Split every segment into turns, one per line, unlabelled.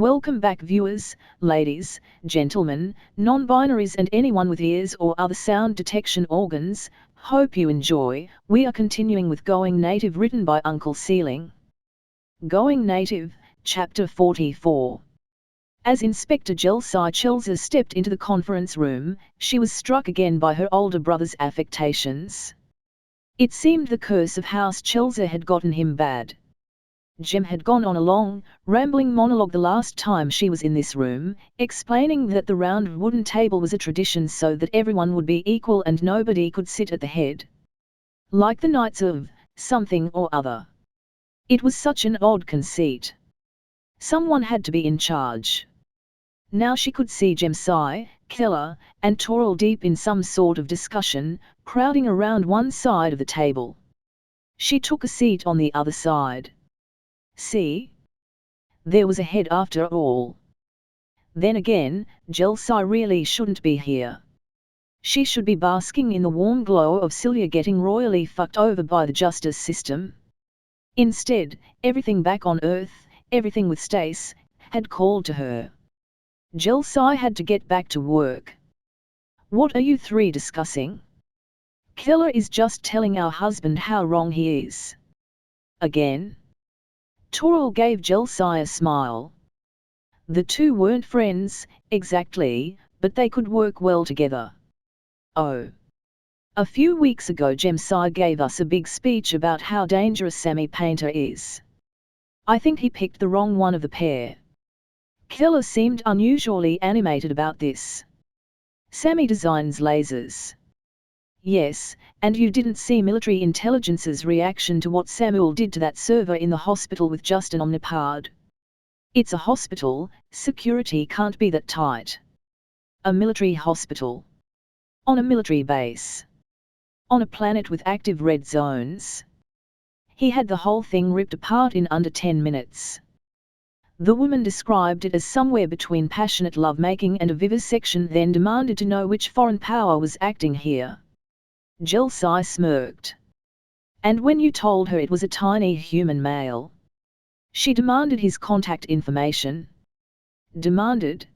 Welcome back viewers, ladies, gentlemen, non-binaries and anyone with ears or other sound detection organs. Hope you enjoy. We are continuing with Going Native, written by Uncle Sealing. Going Native, Chapter 44. As Inspector Jelsai Chelzer stepped into the conference room, she was struck again by her older brother's affectations. It seemed the curse of House Chelzer had gotten him bad. Jem had gone on a long, rambling monologue the last time she was in this room, explaining that the round wooden table was a tradition so that everyone would be equal and nobody could sit at the head. Like the knights of something or other. It was such an odd conceit. Someone had to be in charge. Now she could see Jemsai, Keller, and Toril deep in some sort of discussion, crowding around one side of the table. She took a seat on the other side. See? There was a head after all. Then again, Jelsai really shouldn't be here. She should be basking in the warm glow of Celia getting royally fucked over by the justice system. Instead, everything back on Earth, everything with Stace, had called to her. Jelsai had to get back to work. What are you three discussing? Keller is just telling our husband how wrong he is. Again? Toril gave Jelsai a smile. The two weren't friends, exactly, but they could work well together. Oh. A few weeks ago Jemsai gave us a big speech about how dangerous Sammy Painter is. I think he picked the wrong one of the pair. Keller seemed unusually animated about this. Sammy designs lasers. Yes, and you didn't see military intelligence's reaction to what Samuel did to that server in the hospital with just an Omnipod. It's a hospital, security can't be that tight. A military hospital. On a military base. On a planet with active red zones. He had the whole thing ripped apart in under 10 minutes. The woman described it as somewhere between passionate lovemaking and a vivisection, then demanded to know which foreign power was acting here. Jelsai smirked. And when you told her it was a tiny human male? She demanded his contact information. Demanded?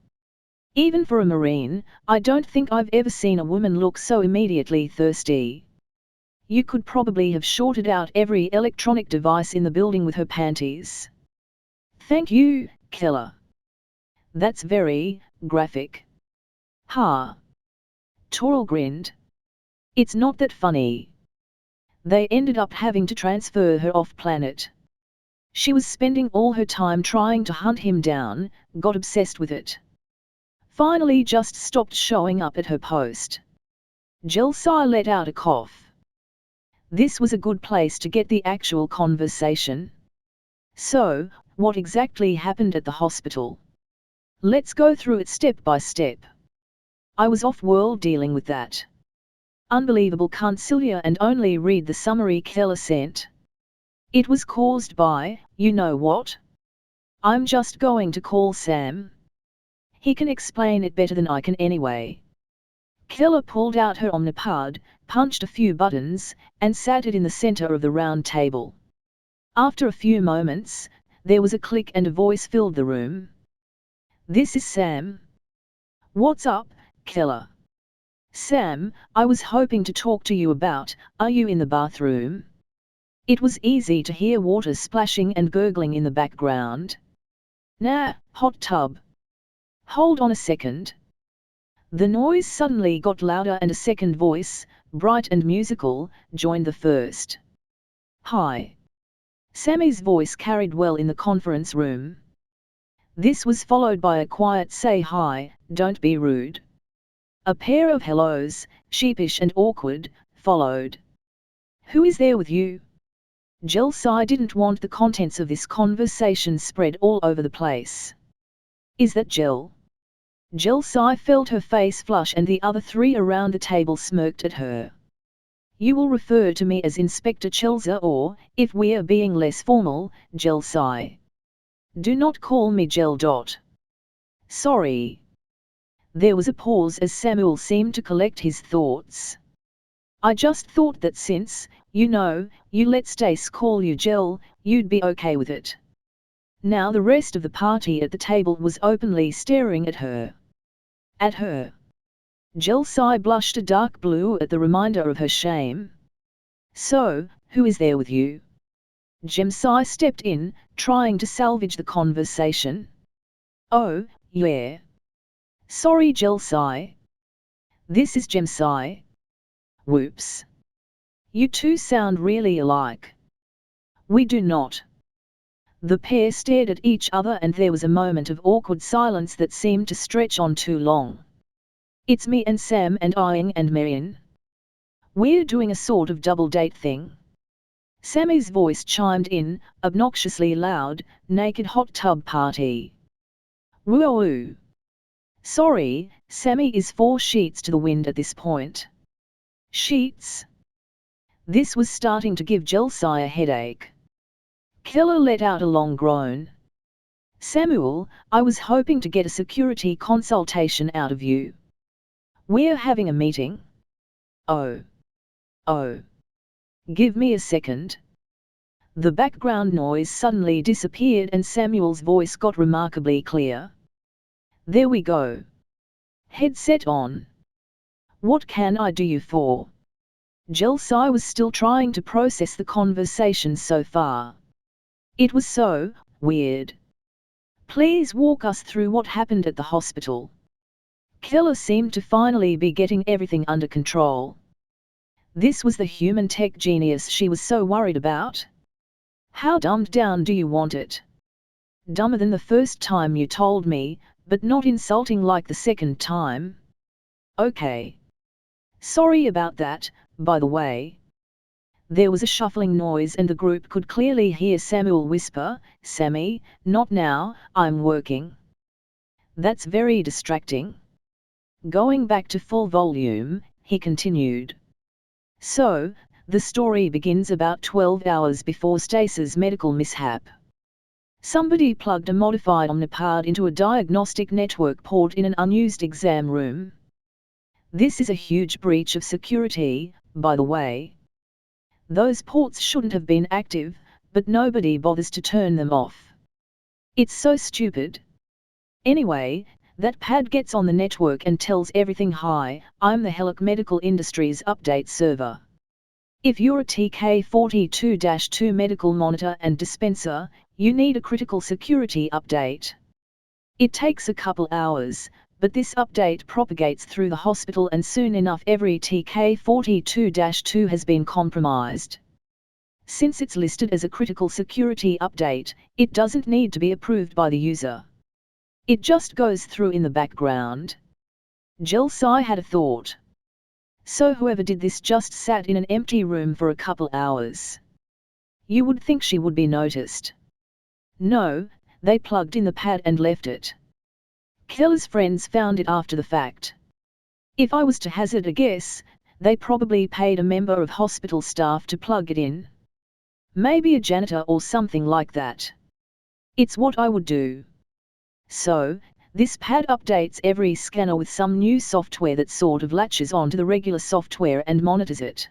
Even for a Marine, I don't think I've ever seen a woman look so immediately thirsty. You could probably have shorted out every electronic device in the building with her panties. Thank you, Keller. That's very graphic. Ha! Toril grinned. It's not that funny. They ended up having to transfer her off-planet. She was spending all her time trying to hunt him down, got obsessed with it. Finally just stopped showing up at her post. Jelsai let out a cough. This was a good place to get the actual conversation. So, what exactly happened at the hospital? Let's go through it step by step. I was off-world dealing with that. Unbelievable, can't Celia and only read the summary Keller sent. It was caused by, you know what? I'm just going to call Sam. He can explain it better than I can anyway. Keller pulled out her Omnipod, punched a few buttons, and sat it in the center of the round table. After a few moments, there was a click and a voice filled the room. This is Sam. What's up, Keller? Sam, I was hoping to talk to you about, are you in the bathroom? It was easy to hear water splashing and gurgling in the background. Nah, hot tub. Hold on a second. The noise suddenly got louder and a second voice, bright and musical, joined the first. Hi. Sammy's voice carried well in the conference room. This was followed by a quiet say hi, don't be rude. A pair of hellos, sheepish and awkward, followed. Who is there with you? Jelsai didn't want the contents of this conversation spread all over the place. Is that Jel? Jelsai felt her face flush and the other three around the table smirked at her. You will refer to me as Inspector Chelzer or, if we are being less formal, Jelsai. Do not call me Jel. Sorry. There was a pause as Samuel seemed to collect his thoughts. I just thought that since, you know, you let Stace call you Jel, you'd be okay with it. Now the rest of the party at the table was openly staring at her. At her. Jelsai blushed a dark blue at the reminder of her shame. So, who is there with you? Jemsai stepped in, trying to salvage the conversation. Oh, yeah. Sorry Jelsai. This is Jemsai. Whoops. You two sound really alike. We do not. The pair stared at each other and there was a moment of awkward silence that seemed to stretch on too long. It's me and Sam and Aang and Marian. We're doing a sort of double date thing. Sammy's voice chimed in, obnoxiously loud, naked hot tub party. Woo-woo. Sorry, Sammy is 4 sheets to the wind at this point. Sheets? This was starting to give Jelsai a headache. Keller let out a long groan. Samuel, I was hoping to get a security consultation out of you. We're having a meeting. Oh. Give me a second. The background noise suddenly disappeared and Samuel's voice got remarkably clear. There we go. Headset on. What can I do you for? Jelsai was still trying to process the conversation so far. It was so weird. Please walk us through what happened at the hospital. Keller seemed to finally be getting everything under control. This was the human tech genius she was so worried about. How dumbed down do you want it? Dumber than the first time you told me, but not insulting like the second time. Okay. Sorry about that, by the way. There was a shuffling noise and the group could clearly hear Samuel whisper, Sammy, not now, I'm working. That's very distracting. Going back to full volume, he continued. So, the story begins about 12 hours before Stace's medical mishap. Somebody plugged a modified Omnipod into a diagnostic network port in an unused exam room. This is a huge breach of security, by the way. Those ports shouldn't have been active, but nobody bothers to turn them off. It's so stupid. Anyway, that pad gets on the network and tells everything, hi, I'm the Helic Medical Industries update server. If you're a TK42-2 medical monitor and dispenser, you need a critical security update. It takes a couple hours, but this update propagates through the hospital and soon enough every TK42-2 has been compromised. Since it's listed as a critical security update, it doesn't need to be approved by the user. It just goes through in the background. Jelsai had a thought. So whoever did this just sat in an empty room for a couple hours. You would think she would be noticed. No, they plugged in the pad and left it. Keller's friends found it after the fact. If I was to hazard a guess, they probably paid a member of hospital staff to plug it in. Maybe a janitor or something like that. It's what I would do. So, this pad updates every scanner with some new software that sort of latches onto the regular software and monitors it.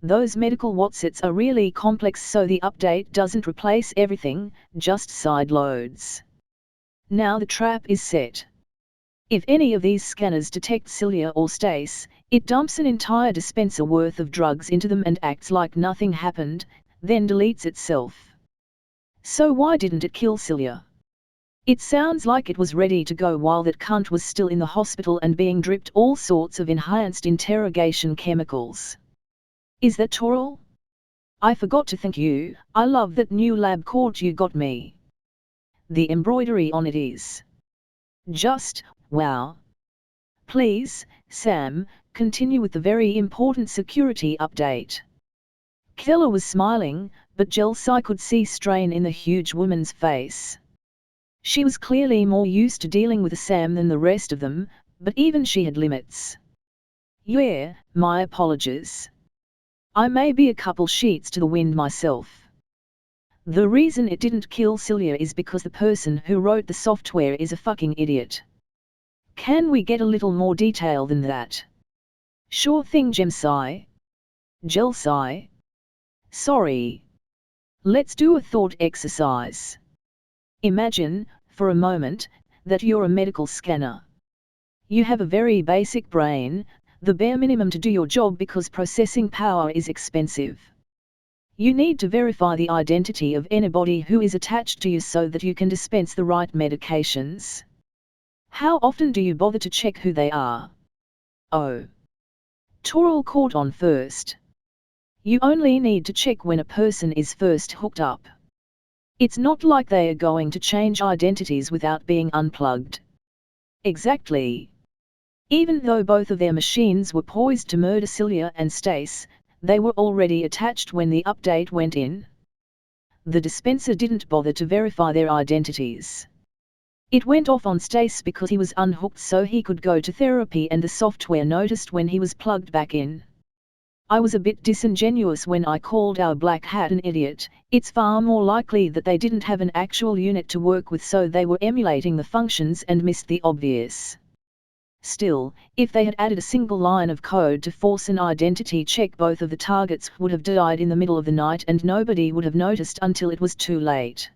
Those medical whatsits are really complex, so the update doesn't replace everything, just side loads. Now the trap is set. If any of these scanners detect Cilia or Stace, it dumps an entire dispenser worth of drugs into them and acts like nothing happened, then deletes itself. So why didn't it kill Cilia? It sounds like it was ready to go while that cunt was still in the hospital and being dripped all sorts of enhanced interrogation chemicals. Is that Toral? I forgot to thank you, I love that new lab coat you got me. The embroidery on it is just, wow. Please, Sam, continue with the very important security update. Keller was smiling, but Jelsai could see strain in the huge woman's face. She was clearly more used to dealing with Sam than the rest of them, but even she had limits. Yeah, my apologies. I may be a couple sheets to the wind myself. The reason it didn't kill Cilia is because the person who wrote the software is a fucking idiot. Can we get a little more detail than that? Sure thing, Jelsai. Sorry. Let's do a thought exercise. Imagine, for a moment, that you're a medical scanner. You have a very basic brain, the bare minimum to do your job because processing power is expensive. You need to verify the identity of anybody who is attached to you so that you can dispense the right medications. How often do you bother to check who they are? Oh. Toral caught on first. You only need to check when a person is first hooked up. It's not like they are going to change identities without being unplugged. Exactly. Even though both of their machines were poised to murder Celia and Stace, they were already attached when the update went in. The dispenser didn't bother to verify their identities. It went off on Stace because he was unhooked so he could go to therapy, and the software noticed when he was plugged back in. I was a bit disingenuous when I called our black hat an idiot. It's far more likely that they didn't have an actual unit to work with, so they were emulating the functions and missed the obvious. Still, if they had added a single line of code to force an identity check, both of the targets would have died in the middle of the night and nobody would have noticed until it was too late.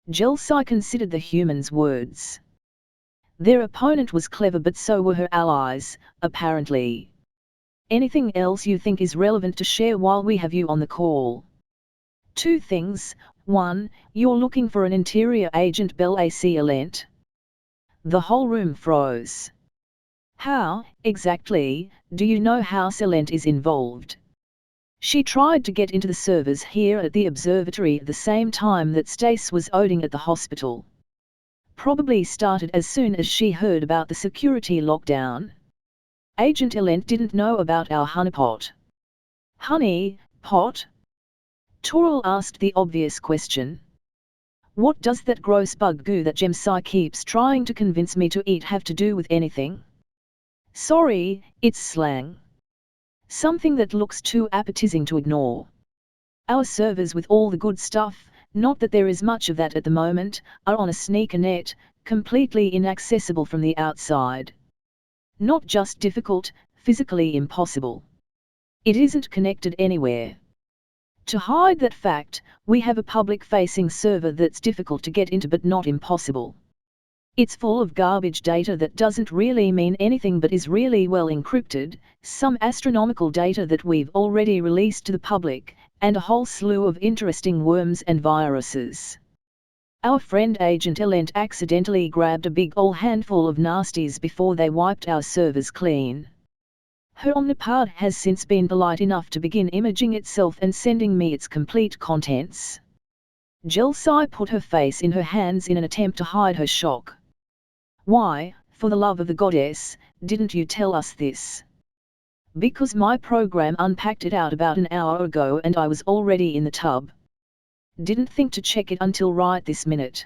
Jelsi considered the human's words. Their opponent was clever, but so were her allies, apparently. Anything else you think is relevant to share while we have you on the call? 2 things. 1, you're looking for an interior agent, Belle AC Alent. The whole room froze. How, exactly, do you know how Celent is involved? She tried to get into the servers here at the observatory at the same time that Stace was ODing at the hospital. Probably started as soon as she heard about the security lockdown. Agent Elent didn't know about our honeypot. Honey pot? Toral asked the obvious question. What does that gross bug goo that Gemsi keeps trying to convince me to eat have to do with anything? Sorry, it's slang. Something that looks too appetizing to ignore. Our servers with all the good stuff, not that there is much of that at the moment, are on a sneaker net, completely inaccessible from the outside. Not just difficult, physically impossible. It isn't connected anywhere. To hide that fact, we have a public-facing server that's difficult to get into but not impossible. It's full of garbage data that doesn't really mean anything but is really well encrypted, some astronomical data that we've already released to the public, and a whole slew of interesting worms and viruses. Our friend Agent Elent accidentally grabbed a big ol' handful of nasties before they wiped our servers clean. Her Omnipod has since been polite enough to begin imaging itself and sending me its complete contents. Jelsi put her face in her hands in an attempt to hide her shock. Why, for the love of the goddess, didn't you tell us this? Because my program unpacked it out about an hour ago and I was already in the tub. Didn't think to check it until right this minute.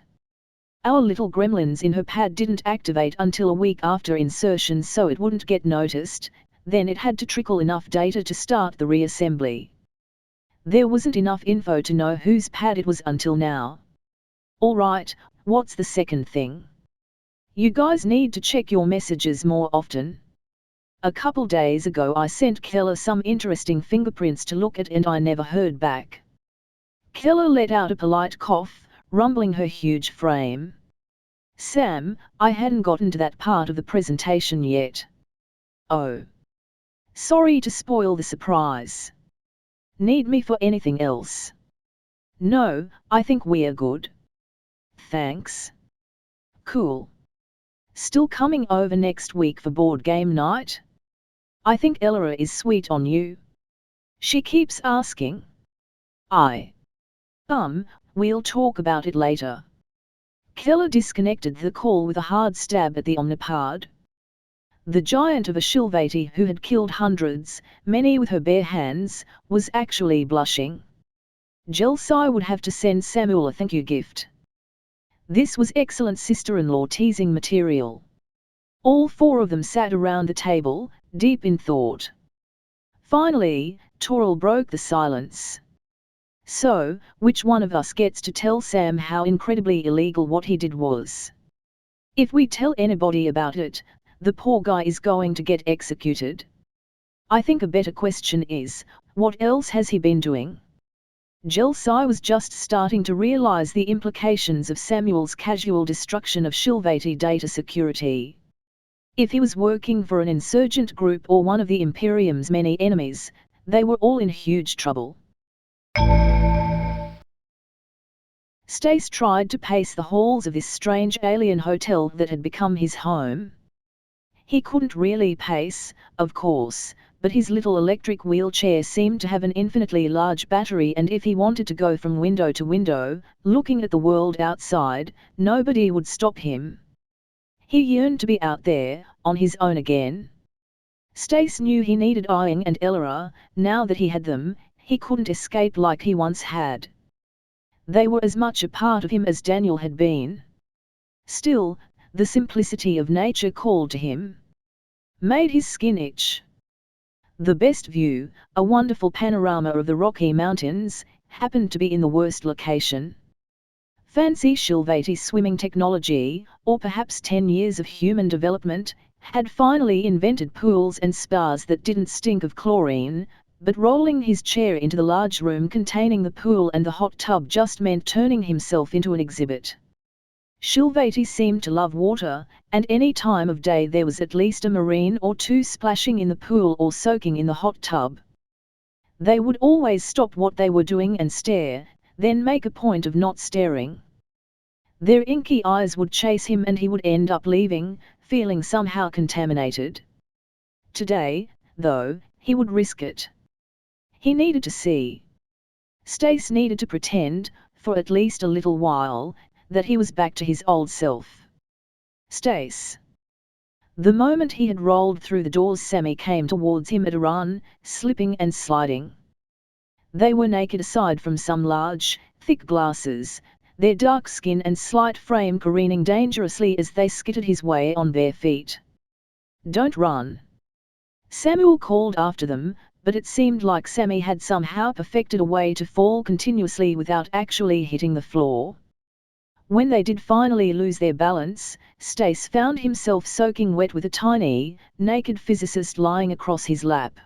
Our little gremlins in her pad didn't activate until a week after insertion, so it wouldn't get noticed, then it had to trickle enough data to start the reassembly. There wasn't enough info to know whose pad it was until now. Alright, what's the second thing? You guys need to check your messages more often. A couple days ago I sent Keller some interesting fingerprints to look at and I never heard back. Keller let out a polite cough, rumbling her huge frame. Sam, I hadn't gotten to that part of the presentation yet. Oh. Sorry to spoil the surprise. Need me for anything else? No, I think we're good. Thanks. Cool. Still coming over next week for board game night? I think Ella is sweet on you. She keeps asking. We'll talk about it later. Keller disconnected the call with a hard stab at the Omnipod. The giant of a Shilvati who had killed hundreds, many with her bare hands, was actually blushing. Jelsi would have to send Samuel a thank you gift. This was excellent sister-in-law teasing material. All 4 of them sat around the table, deep in thought. Finally, Toral broke the silence. So, which one of us gets to tell Sam how incredibly illegal what he did was? If we tell anybody about it, the poor guy is going to get executed. I think a better question is, what else has he been doing? Jelsai was just starting to realize the implications of Samuel's casual destruction of Shilvati data security. If he was working for an insurgent group or one of the Imperium's many enemies, they were all in huge trouble. Stace tried to pace the halls of this strange alien hotel that had become his home. He couldn't really pace, of course, but his little electric wheelchair seemed to have an infinitely large battery, and if he wanted to go from window to window, looking at the world outside, nobody would stop him. He yearned to be out there, on his own again. Stace knew he needed Ieng and Elora. Now that he had them, he couldn't escape like he once had. They were as much a part of him as Daniel had been. Still, the simplicity of nature called to him. Made his skin itch. The best view, a wonderful panorama of the Rocky Mountains, happened to be in the worst location. Fancy Shilvati swimming technology, or perhaps 10 years of human development, had finally invented pools and spas that didn't stink of chlorine, but rolling his chair into the large room containing the pool and the hot tub just meant turning himself into an exhibit. Shilvati seemed to love water, and any time of day there was at least a Marine or two splashing in the pool or soaking in the hot tub. They would always stop what they were doing and stare, then make a point of not staring. Their inky eyes would chase him and he would end up leaving, feeling somehow contaminated. Today, though, he would risk it. He needed to see. Stace needed to pretend, for at least a little while, that he was back to his old self. Stace. The moment he had rolled through the doors, Sammy came towards him at a run, slipping and sliding. They were naked aside from some large, thick glasses, their dark skin and slight frame careening dangerously as they skittered his way on bare feet. "Don't run!" Samuel called after them, but it seemed like Sammy had somehow perfected a way to fall continuously without actually hitting the floor. When they did finally lose their balance, Stace found himself soaking wet with a tiny, naked physicist lying across his lap.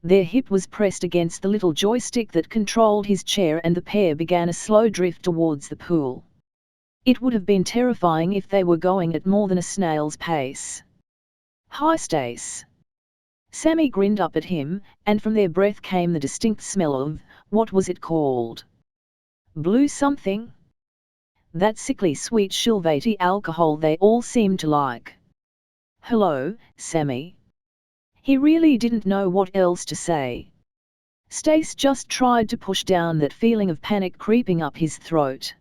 Their hip was pressed against the little joystick that controlled his chair and the pair began a slow drift towards the pool. It would have been terrifying if they were going at more than a snail's pace. "Hi, Stace." Sammy grinned up at him, and from their breath came the distinct smell of, what was it called? Blue something? That sickly sweet Shilvati alcohol they all seemed to like. "Hello, Sammy." He really didn't know what else to say. Stace just tried to push down that feeling of panic creeping up his throat.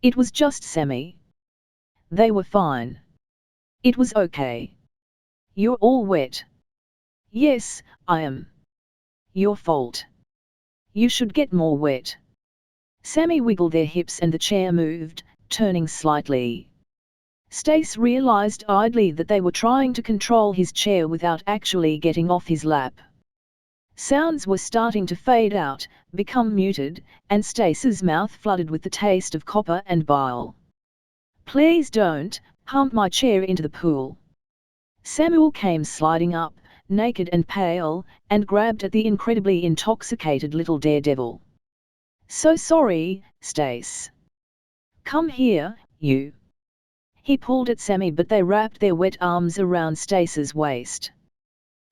It was just Sammy. They were fine. It was okay. "You're all wet." "Yes, I am." "Your fault. You should get more wet." Sammy wiggled their hips and the chair moved, turning slightly. Stace realized idly that they were trying to control his chair without actually getting off his lap. Sounds were starting to fade out, become muted, and Stace's mouth flooded with the taste of copper and bile. "Please don't, hump my chair into the pool." Samuel came sliding up, naked and pale, and grabbed at the incredibly intoxicated little daredevil. "So sorry, Stace." "Come here, you." He pulled at Sammy but they wrapped their wet arms around Stace's waist.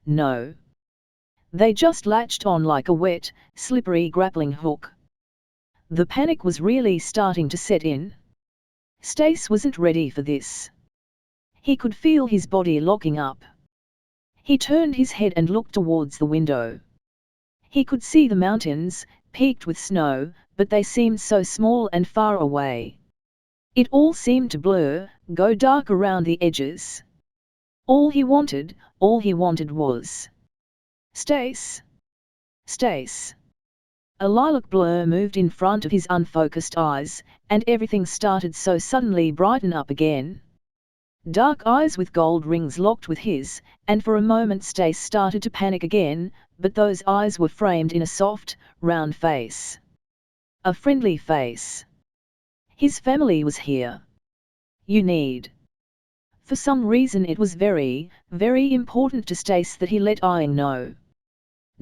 No. They just latched on like a wet, slippery grappling hook. The panic was really starting to set in. Stace wasn't ready for this. He could feel his body locking up. He turned his head and looked towards the window. He could see the mountains, peaked with snow, but they seemed so small and far away. It all seemed to blur, go dark around the edges. All he wanted was Stace. Stace. A lilac blur moved in front of his unfocused eyes, and everything started so suddenly brighten up again. Dark eyes with gold rings locked with his, and for a moment Stace started to panic again, but those eyes were framed in a soft, round face. A friendly face. His family was here. You need. For some reason it was very, very important to Stace that he let Ieng know.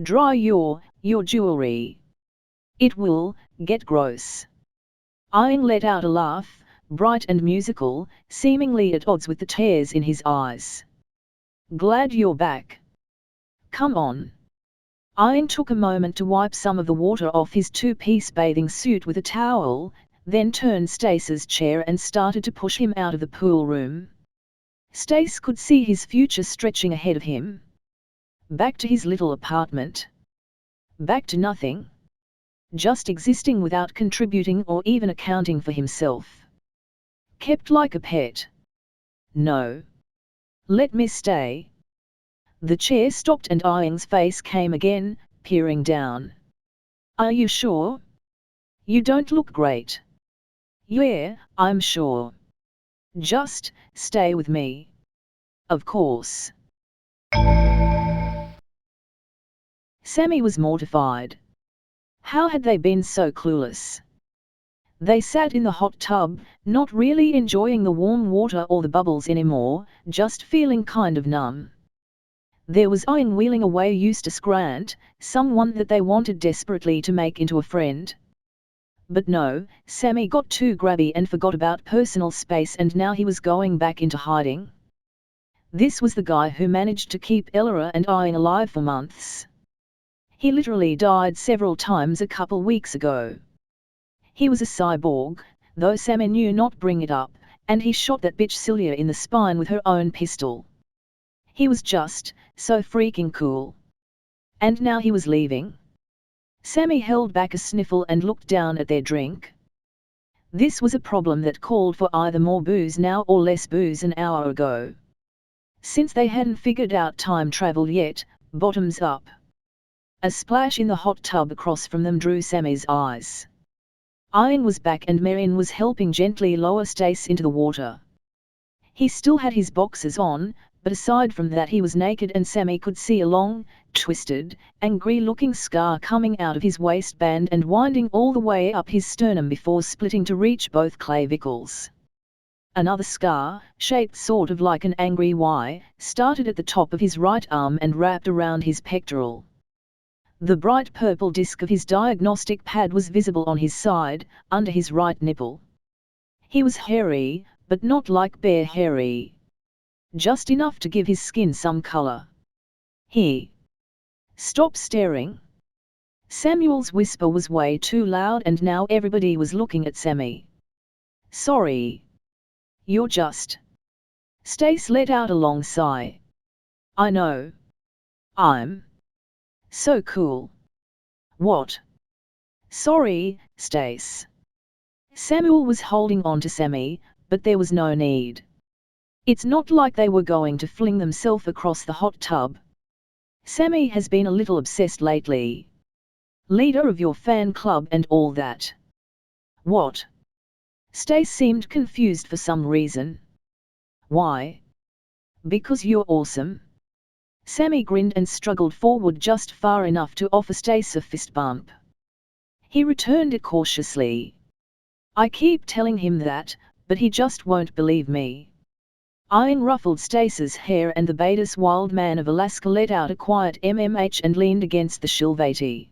Dry your jewelry. It will get gross. Ian let out a laugh, bright and musical, seemingly at odds with the tears in his eyes. Glad you're back. Come on. Ian took a moment to wipe some of the water off his two-piece bathing suit with a towel, then turned Stace's chair and started to push him out of the pool room. Stace could see his future stretching ahead of him. Back to his little apartment. Back to nothing. Just existing without contributing or even accounting for himself. Kept like a pet. No. Let me stay. The chair stopped and Ian's face came again, peering down. Are you sure? You don't look great. Yeah, I'm sure. Just stay with me. Of course. Sammy was mortified. How had they been so clueless? They sat in the hot tub, not really enjoying the warm water or the bubbles anymore, just feeling kind of numb. There was Ian wheeling away Eustace Grant, someone that they wanted desperately to make into a friend. But no, Sammy got too grabby and forgot about personal space, and now he was going back into hiding. This was the guy who managed to keep Ella and Ian alive for months. He literally died several times a couple weeks ago. He was a cyborg, though Sammy knew not bring it up, and he shot that bitch Celia in the spine with her own pistol. He was just so freaking cool. And now he was leaving. Sammy held back a sniffle and looked down at their drink. This was a problem that called for either more booze now or less booze an hour ago. Since they hadn't figured out time travel yet, bottoms up. A splash in the hot tub across from them drew Sammy's eyes. Ian was back and Marion was helping gently lower Stace into the water. He still had his boxers on, but aside from that he was naked, and Sammy could see a long, twisted, angry-looking scar coming out of his waistband and winding all the way up his sternum before splitting to reach both clavicles. Another scar, shaped sort of like an angry Y, started at the top of his right arm and wrapped around his pectoral. The bright purple disc of his diagnostic pad was visible on his side, under his right nipple. He was hairy, but not like bear hairy. Just enough to give his skin some color. Stop staring. Samuel's whisper was way too loud and now everybody was looking at Sammy. Sorry. You're just... Stace let out a long sigh. I know. I'm... so cool. What? Sorry, Stace. Samuel was holding on to Sammy, but there was no need. It's not like they were going to fling themselves across the hot tub. Sammy has been a little obsessed lately. Leader of your fan club and all that. What? Stace seemed confused for some reason. Why? Because you're awesome. Sammy grinned and struggled forward just far enough to offer Stace a fist bump. He returned it cautiously. I keep telling him that, but he just won't believe me. Ian ruffled Stace's hair and the Bairdus wild man of Alaska let out a quiet MMH and leaned against the Shilvati.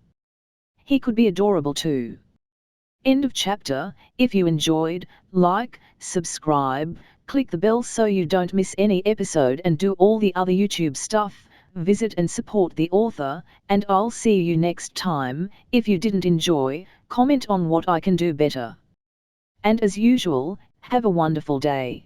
He could be adorable too. End of chapter. If you enjoyed, like, subscribe, click the bell so you don't miss any episode and do all the other YouTube stuff, visit and support the author, and I'll see you next time. If you didn't enjoy, comment on what I can do better. And as usual, have a wonderful day.